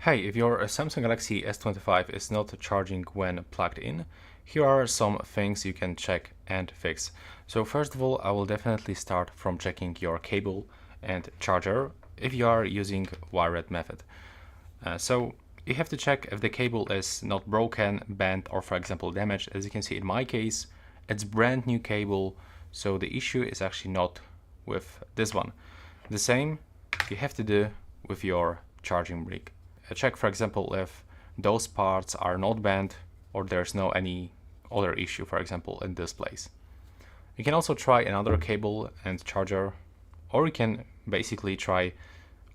Hey, if your Samsung Galaxy S25 is not charging when plugged in, here are some things you can check and fix. So first of all, I will definitely start from checking your cable and charger if you are using wired method. So you have to check if the cable is not broken, bent, or for example damaged. As you can see in my case, it's brand new cable, so the issue is actually not with this one. The same you have to do with your charging brick. Check, for example, if those parts are not bent or there's no any other issue, for example, in this place. You can also try another cable and charger, or you can basically try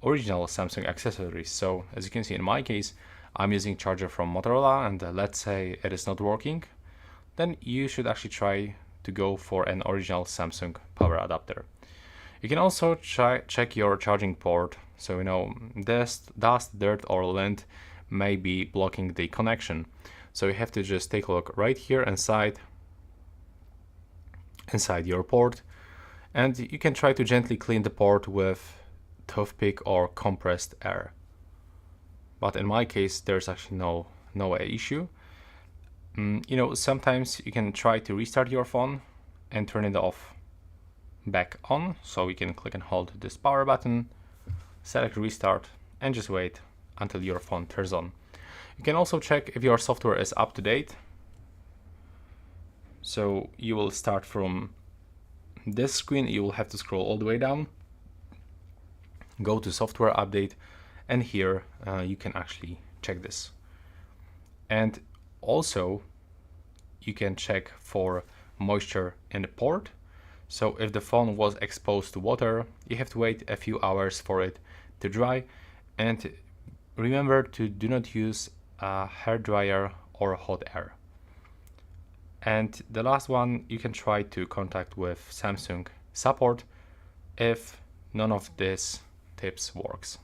original Samsung accessories. So as you can see in my case, I'm using charger from Motorola, and let's say it is not working, then you should actually try to go for an original Samsung power adapter. You can also check your charging port, so dust, dirt or lint may be blocking the connection. So you have to just take a look right here inside your port, and you can try to gently clean the port with toothpick or compressed air. But in my case, there's actually no issue. Sometimes you can try to restart your phone and turn it off back on, so we can click and hold this power button, select restart, and just wait until your phone turns on. You can also check if your software is up to date. So you will start from this screen, you will have to scroll all the way down, go to software update, and here you can actually check this. And also you can check for moisture in the port. So if the phone was exposed to water, you have to wait a few hours for it to dry, and remember to do not use a hair dryer or hot air. And the last one, you can try to contact with Samsung support if none of these tips works.